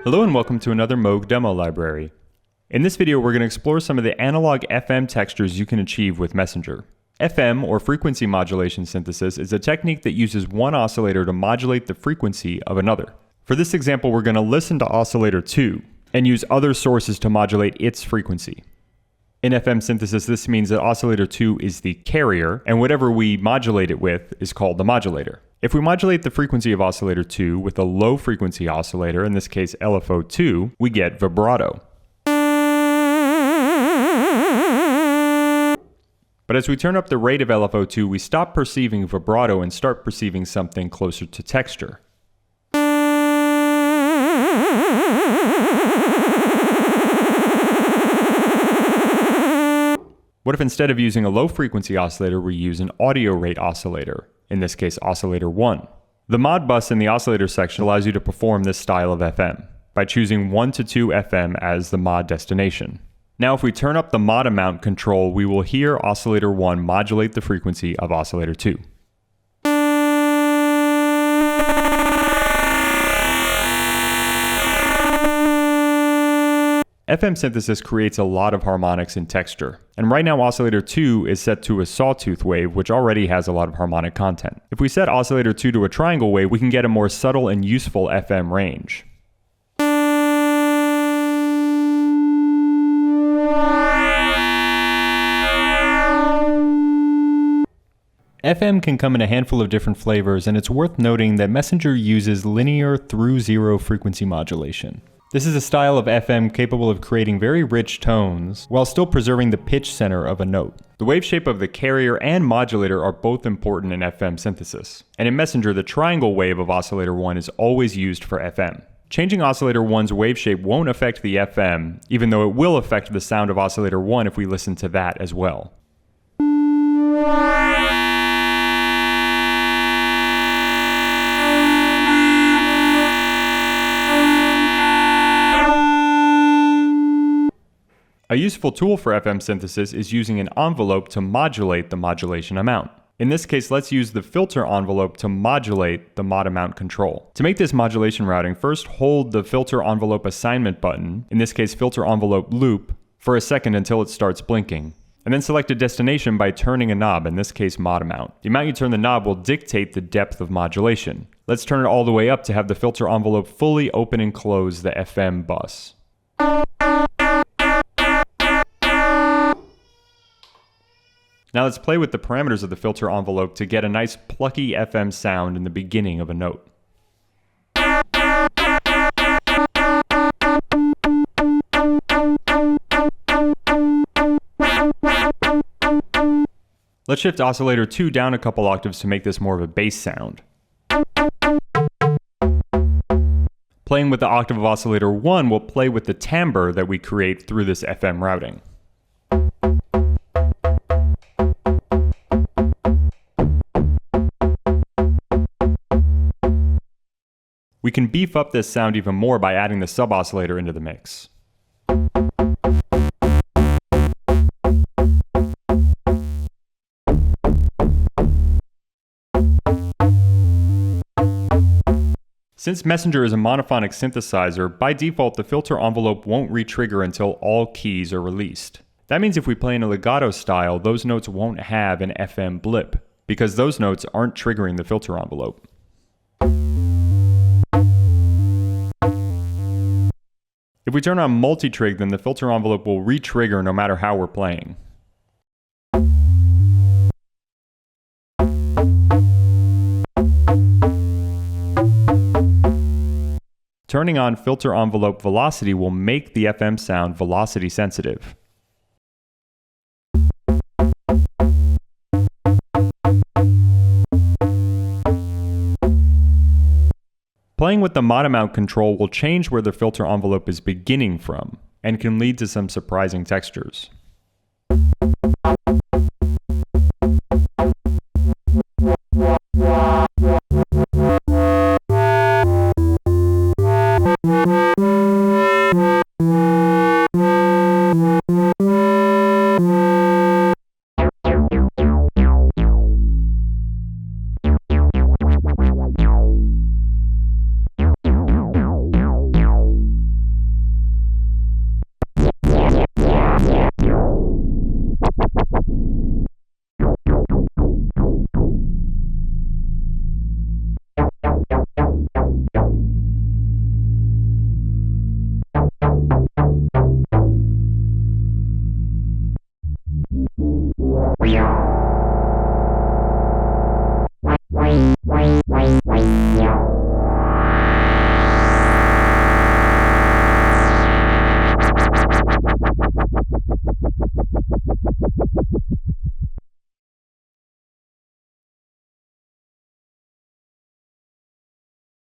Hello and welcome to another Moog demo library. In this video we're going to explore some of the analog FM textures you can achieve with Messenger. FM, or frequency modulation synthesis, is a technique that uses one oscillator to modulate the frequency of another. For this example we're going to listen to oscillator 2 and use other sources to modulate its frequency. In FM synthesis this means that oscillator 2 is the carrier and whatever we modulate it with is called the modulator. If we modulate the frequency of oscillator 2 with a low frequency oscillator, in this case LFO2, we get vibrato. But as we turn up the rate of LFO2, we stop perceiving vibrato and start perceiving something closer to texture. What if instead of using a low frequency oscillator, we use an audio rate oscillator, in this case oscillator 1. The mod bus in the oscillator section allows you to perform this style of FM by choosing 1 to 2 FM as the mod destination. Now if we turn up the mod amount control, we will hear oscillator 1 modulate the frequency of oscillator 2. FM synthesis creates a lot of harmonics in texture, and right now oscillator 2 is set to a sawtooth wave, which already has a lot of harmonic content. If we set oscillator 2 to a triangle wave, we can get a more subtle and useful FM range. FM can come in a handful of different flavors, and it's worth noting that Messenger uses linear through zero frequency modulation. This is a style of FM capable of creating very rich tones while still preserving the pitch center of a note. The wave shape of the carrier and modulator are both important in FM synthesis. And in Messenger, the triangle wave of oscillator 1 is always used for FM. Changing oscillator 1's wave shape won't affect the FM, even though it will affect the sound of oscillator 1 if we listen to that as well. A useful tool for FM synthesis is using an envelope to modulate the modulation amount. In this case, let's use the filter envelope to modulate the mod amount control. To make this modulation routing, first hold the filter envelope assignment button, in this case filter envelope loop, for a second until it starts blinking. And then select a destination by turning a knob, in this case mod amount. The amount you turn the knob will dictate the depth of modulation. Let's turn it all the way up to have the filter envelope fully open and close the FM bus. Now let's play with the parameters of the filter envelope to get a nice plucky FM sound in the beginning of a note. Let's shift oscillator 2 down a couple octaves to make this more of a bass sound. Playing with the octave of oscillator 1 will play with the timbre that we create through this FM routing. We can beef up this sound even more by adding the sub-oscillator into the mix. Since Messenger is a monophonic synthesizer, by default the filter envelope won't re-trigger until all keys are released. That means if we play in a legato style, those notes won't have an FM blip, because those notes aren't triggering the filter envelope. If we turn on multitrig, then the filter envelope will re-trigger no matter how we're playing. Turning on filter envelope velocity will make the FM sound velocity sensitive. Playing with the mod amount control will change where the filter envelope is beginning from, and can lead to some surprising textures.